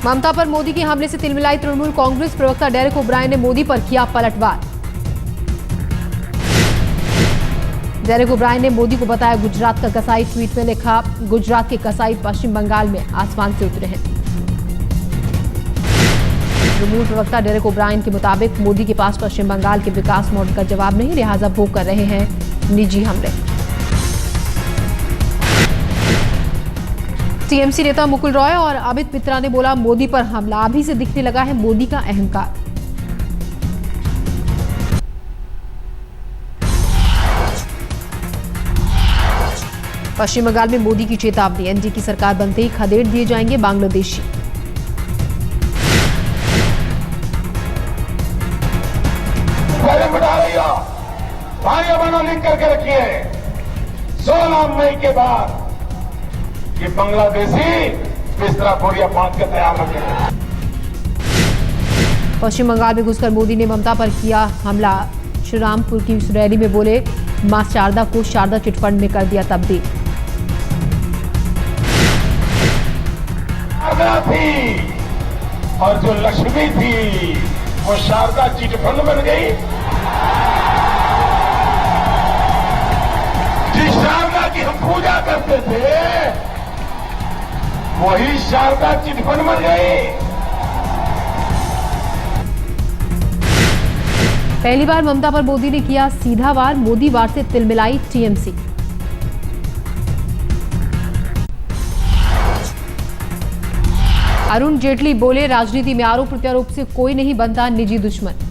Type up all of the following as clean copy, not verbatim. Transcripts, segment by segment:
ममता पर मोदी के हमले से तिलमिलाई तृणमूल कांग्रेस प्रवक्ता डेरेक ओब्रायन ने मोदी पर किया पलटवार। डेरेक ओब्रायन ने मोदी को बताया गुजरात का कसाई। ट्वीट में लिखा, गुजरात के कसाई पश्चिम बंगाल में आसमान से उतरे हैं। तृणमूल प्रवक्ता डेरेक ओब्रायन के मुताबिक मोदी के पास पश्चिम बंगाल के विकास मॉडल का जवाब नहीं, लिहाजा वो कर रहे हैं निजी हमले। टीएमसी नेता मुकुल रॉय और अमित मित्रा ने बोला मोदी पर हमला अभी से दिखने लगा है मोदी का अहंकार। पश्चिम बंगाल में मोदी की चेतावनी, एनडीए की सरकार बनते ही खदेड़ दिए जाएंगे बांग्लादेशी। भाइयों बहनों लिख करके रखिए, 16 मई के बाद ये बांग्लादेशी बिस्तरा बोरिया बांध के तैयार रखेंगे। पश्चिम बंगाल में घुसकर मोदी ने ममता पर किया हमला। श्रीरामपुर की रैली में बोले मां शारदा को शारदा चिटफंड में कर दिया तब्दील। शारदा थी और जो लक्ष्मी थी वो शारदा चिटफंड बन गई। जिस शारदा की हम पूजा करते थे वही शारदा चिटफंड बन गई। पहली बार ममता पर मोदी ने किया सीधा वार, मोदी वार से तिलमिलाई टीएमसी। अरुण जेटली बोले राजनीति में आरोप प्रत्यारोप से कोई नहीं बनता निजी दुश्मन।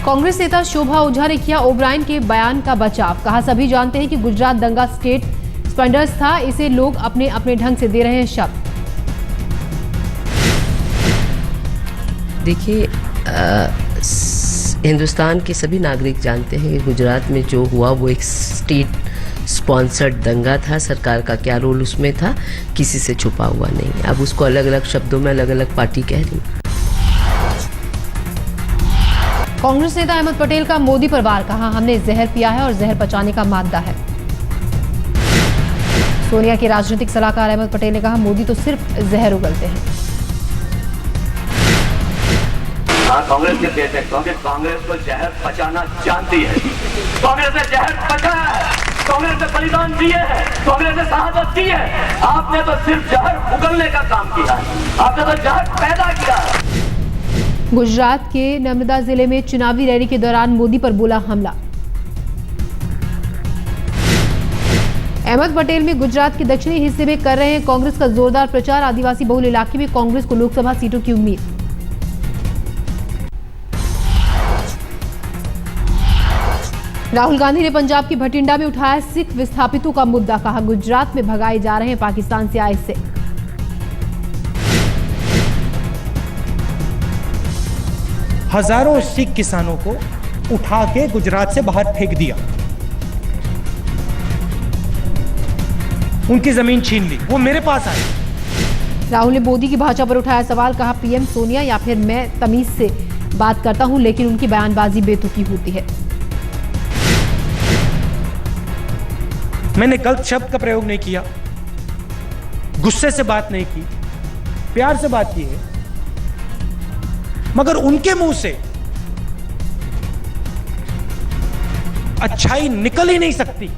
कांग्रेस नेता शोभा ओझा ने किया ओब्रायन के बयान का बचाव। कहा सभी जानते हैं कि गुजरात दंगा स्टेट स्पेंडर्स था, इसे लोग अपने अपने ढंग से दे रहे हैं शब्द। देखिए, हिंदुस्तान के सभी नागरिक जानते हैं कि गुजरात में जो हुआ वो एक स्टेट स्पॉन्सर्ड दंगा था। सरकार का क्या रोल उसमें था, किसी से छुपा हुआ नहीं। अब उसको अलग अलग शब्दों में अलग अलग पार्टी कह रही। कांग्रेस नेता अहमद पटेल का मोदी पर वार। कहा हमने जहर पिया है और जहर पचाने का मादा है। सोनिया के राजनीतिक सलाहकार अहमद पटेल ने कहा मोदी तो सिर्फ जहर उगलते हैं। कांग्रेस के कहते हैं कांग्रेस को जहर पचाना जानती है। कांग्रेस ने जहर पचाया है, कांग्रेस ने बलिदान दिए हैं, कांग्रेस ने शहादत दी है। आपने तो सिर्फ जहर उगलने का काम किया है, आपने तो जहर पैदा किया है। गुजरात के नर्मदा जिले में चुनावी रैली के दौरान मोदी पर बोला हमला। अहमद पटेल में गुजरात के दक्षिणी हिस्से में कर रहे हैं कांग्रेस का जोरदार प्रचार। आदिवासी बहुल इलाके में कांग्रेस को लोकसभा सीटों की उम्मीद। राहुल गांधी ने पंजाब की भटिंडा में उठाया सिख विस्थापितों का मुद्दा। कहा गुजरात में भगाए जा रहे हैं पाकिस्तान से आए सिख। हजारों सिख किसानों को उठा के गुजरात से बाहर फेंक दिया, उनकी जमीन छीन ली, वो मेरे पास आए। राहुल ने मोदी की भाषा पर उठाया सवाल। कहा पीएम सोनिया या फिर मैं तमीज से बात करता हूं, लेकिन उनकी बयानबाजी बेतुकी होती है। मैंने गलत शब्द का प्रयोग नहीं किया, गुस्से से बात नहीं की, प्यार से बात की है, मगर उनके मुंह से अच्छाई निकल ही नहीं सकती।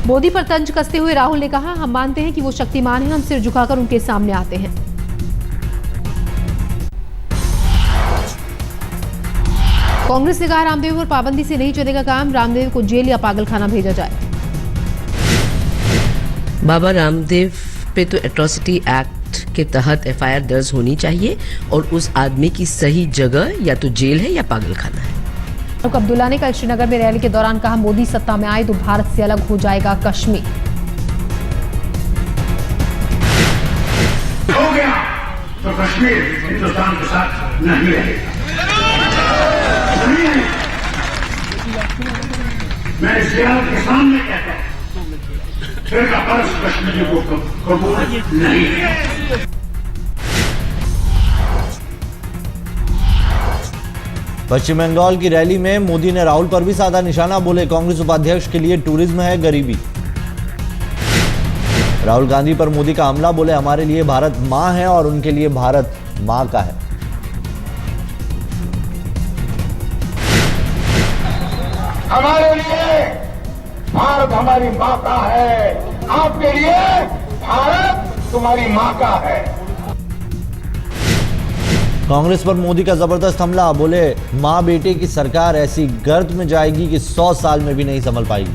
मोदी पर तंज कसते हुए राहुल ने कहा हम मानते हैं कि वो शक्तिमान हैं, हम सिर झुकाकर उनके सामने आते हैं। कांग्रेस ने कहा रामदेव पर पाबंदी से नहीं चलेगा काम, रामदेव को जेल या पागलखाना भेजा जाए। बाबा रामदेव पे तो एट्रोसिटी एक्ट के तहत एफआईआर दर्ज होनी चाहिए और उस आदमी की सही जगह या तो जेल है या पागलखाना है। फारूक अब्दुल्ला ने कल श्रीनगर में रैली के दौरान कहा मोदी सत्ता में आए तो भारत से अलग हो जाएगा कश्मीर। हो गया तो कश्मीर हिंदुस्तान के साथ नहीं रहेगा। मैं इस लिहाज के सामने कहता हूं फिर का फर्ज कश्मीर को कबूल नहीं है। पश्चिम बंगाल की रैली में मोदी ने राहुल पर भी साधा निशाना, बोले कांग्रेस उपाध्यक्ष के लिए टूरिज्म है गरीबी। राहुल गांधी पर मोदी का हमला, बोले हमारे लिए भारत मां है और उनके लिए भारत मां का है। हमारे लिए भारत हमारी मां का है, आपके लिए भारत तुम्हारी मां का है। कांग्रेस पर मोदी का जबरदस्त हमला, बोले मां बेटे की सरकार ऐसी गर्त में जाएगी कि 100 साल में भी नहीं संभल पाएगी।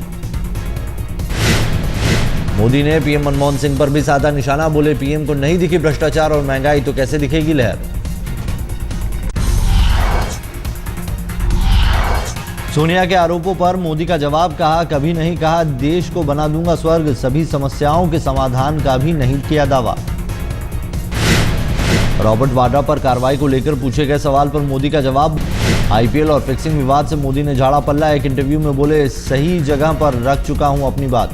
मोदी ने पीएम मनमोहन सिंह पर भी साधा निशाना, बोले पीएम को नहीं दिखी भ्रष्टाचार और महंगाई तो कैसे दिखेगी लहर। सोनिया के आरोपों पर मोदी का जवाब, कहा कभी नहीं कहा देश को बना दूंगा स्वर्ग, सभी समस्याओं के समाधान का भी नहीं किया दावा। रॉबर्ट वाड्रा पर कार्रवाई को लेकर पूछे गए सवाल पर मोदी का जवाब, आईपीएल और फिक्सिंग विवाद से मोदी ने झाड़ा पल्ला, एक इंटरव्यू में बोले सही जगह पर रख चुका हूं अपनी बात।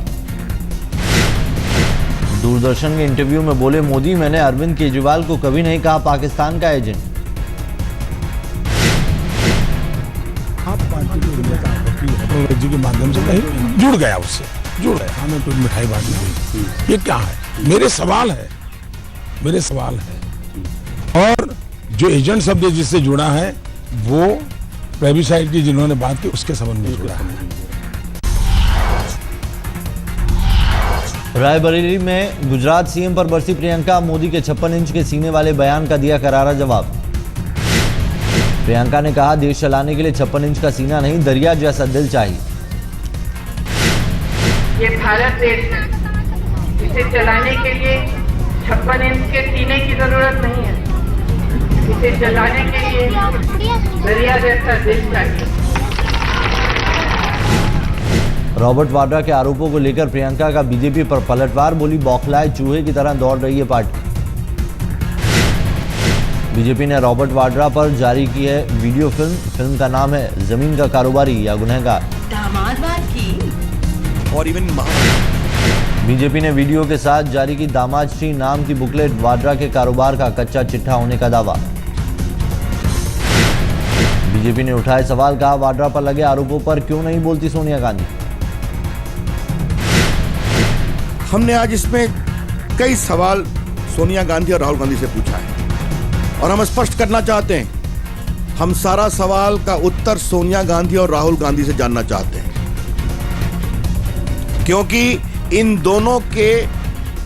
दूरदर्शन के इंटरव्यू में बोले मोदी, मैंने अरविंद केजरीवाल को कभी नहीं कहा पाकिस्तान का एजेंट। आप पार्टी के नेता टेक्नोलॉजी के माध्यम से कहीं जुड़ गया, उससे जुड़ गया, हमें कोई मिठाई बांटनी हुई, ये क्या है? मेरे सवाल है और जो एजेंट शब्द जिससे जुड़ा है वो प्लेबिसाइट की जिन्होंने बात की उसके संबंध में जुड़ा है। रायबरेली में गुजरात सीएम पर बरसी प्रियंका, मोदी के 56 इंच के सीने वाले बयान का दिया करारा जवाब। प्रियंका ने कहा देश चलाने के लिए 56 इंच का सीना नहीं, दरिया जैसा दिल चाहिए। ये भारत देश है, इसे चलाने के लिए 56 इंच के सीने की जरूरत नहीं है, इसे चलाने के लिए दरिया जैसा दिल चाहिए। रॉबर्ट वाड्रा के आरोपों को लेकर प्रियंका का बीजेपी पर पलटवार, बोली बौखलाए चूहे की तरह दौड़ रही है पार्टी। बीजेपी ने रॉबर्ट वाड्रा पर जारी की है वीडियो फिल्म का नाम है जमीन का कारोबारी या गुनहगार। दामाद की और इवन बीजेपी ने वीडियो के साथ जारी की दामाद श्री नाम की बुकलेट, वाड्रा के कारोबार का कच्चा चिट्ठा होने का दावा। बीजेपी ने उठाए सवाल, कहा वाड्रा पर लगे आरोपों पर क्यों नहीं बोलती सोनिया गांधी। हमने आज इसमें कई सवाल सोनिया गांधी और राहुल गांधी से पूछा है और हम स्पष्ट करना चाहते हैं, हम सारा सवाल का उत्तर सोनिया गांधी और राहुल गांधी से जानना चाहते हैं, क्योंकि इन दोनों के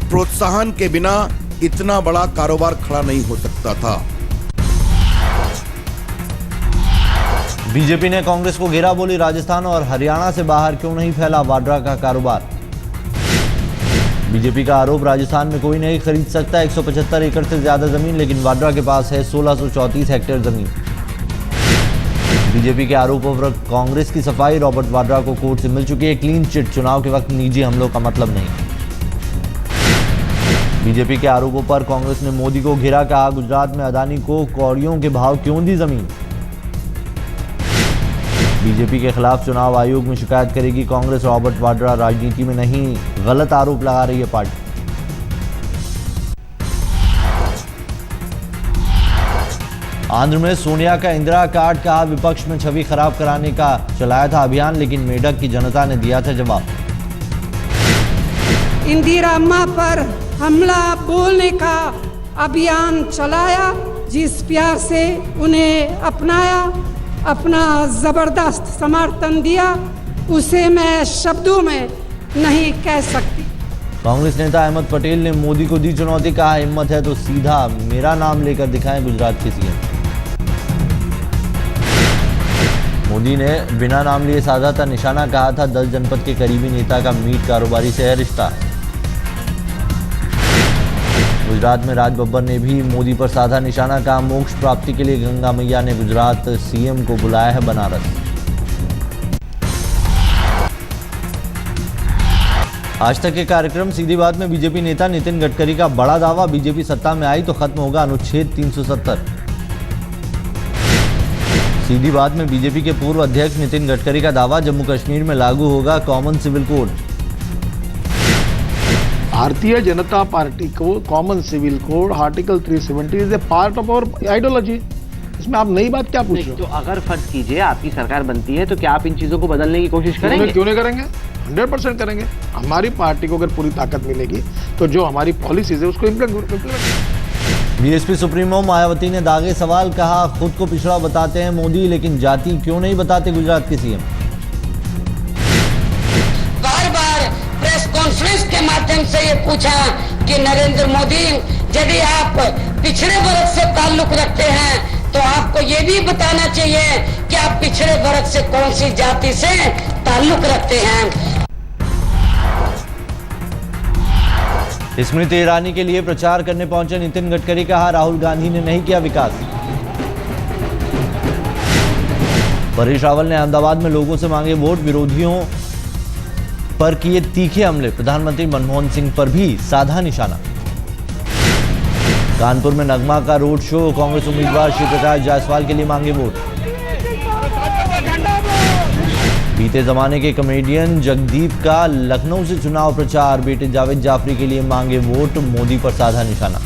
प्रोत्साहन के बिना इतना बड़ा कारोबार खड़ा नहीं हो सकता था। बीजेपी ने कांग्रेस को घेरा, बोली राजस्थान और हरियाणा से बाहर क्यों नहीं फैला वाड्रा का कारोबार। बीजेपी का आरोप, राजस्थान में कोई नहीं खरीद सकता 175 एकड़ से ज्यादा जमीन, लेकिन वाड्रा के पास है 1634 हेक्टेयर जमीन। बीजेपी के आरोपों पर कांग्रेस की सफाई, रॉबर्ट वाड्रा को कोर्ट से मिल चुकी है क्लीन चिट, चुनाव के वक्त निजी हमलों का मतलब नहीं। बीजेपी के आरोपों पर कांग्रेस ने मोदी को घेरा, कहा गुजरात में अदानी को कौड़ियों के भाव क्यों दी जमीन। बीजेपी के खिलाफ चुनाव आयोग में शिकायत करेगी कांग्रेस, रॉबर्ट वाड्रा राजनीति में नहीं, गलत आरोप लगा रही है पार्टी। आंध्र में सोनिया का इंदिरा कार्ड, कहा विपक्ष में छवि खराब कराने का चलाया था अभियान, लेकिन मेडक की जनता ने दिया था जवाब। इंदिरा अम्मा पर हमला बोलने का अभियान चलाया, जिस प्यार से उन्हें अपनाया, अपना जबरदस्त समर्थन दिया, उसे मैं शब्दों में नहीं कह सकती। कांग्रेस नेता अहमद पटेल ने मोदी को दी चुनौती, कहा हिम्मत है तो सीधा मेरा नाम लेकर दिखाएं गुजरात के सीएम। मोदी ने बिना नाम लिए साधा था निशाना, कहा था 10 जनपद के करीबी नेता का मीट कारोबारी से है रिश्ता। गुजरात में राज बब्बर ने भी मोदी पर साधा निशाना, कहा मोक्ष प्राप्ति के लिए गंगा मैया ने गुजरात सीएम को बुलाया है बनारस। आज तक के कार्यक्रम सीधी बात में बीजेपी नेता नितिन गडकरी का बड़ा दावा, बीजेपी सत्ता में आई तो खत्म होगा अनुच्छेद 370। सीधी बात में बीजेपी के पूर्व अध्यक्ष नितिन गडकरी का दावा, जम्मू कश्मीर में लागू होगा कॉमन सिविल कोड। भारतीय जनता पार्टी को common civil code article 370 is a part of our ideology, इसमें आप नई बात क्या पूछ रहे हो? तो अगर फर्ज कीजिए आपकी सरकार बनती है तो क्या आप इन चीजों को बदलने की कोशिश करेंगे? क्यों नहीं करेंगे? 100% करेंगे। हमारी पार्टी को अगर पूरी ताकत मिलेगी तो जो हमारी पॉलिसीज है उसको इम्प्लीमेंट। बीएसपी सुप्रीमो मायावती ने दागे सवाल, कहा खुद को पिछड़ा बताते हैं मोदी, लेकिन जाति क्यों नहीं बताते गुजरात के सीएम। बार बार प्रेस कॉन्फ्रेंस के माध्यम से ये पूछा कि नरेंद्र मोदी, यदि आप पिछड़े वर्ग से ताल्लुक रखते हैं तो आपको ये भी बताना चाहिए कि आप पिछड़े वर्ग से कौन सी जाति से ताल्लुक रखते हैं। स्मृति ईरानी के लिए प्रचार करने पहुंचे नितिन गडकरी, कहा राहुल गांधी ने नहीं किया विकास। परेश रावल ने अहमदाबाद में लोगों से मांगे वोट, विरोधियों पर किए तीखे हमले, प्रधानमंत्री मनमोहन सिंह पर भी साधा निशाना। कानपुर में नगमा का रोड शो, कांग्रेस उम्मीदवार श्री प्रकाश जायसवाल के लिए मांगे वोट। बीते जमाने के कॉमेडियन जगदीप का लखनऊ से चुनाव प्रचार, बेटे जावेद जाफरी के लिए मांगे वोट, मोदी पर साधा निशाना।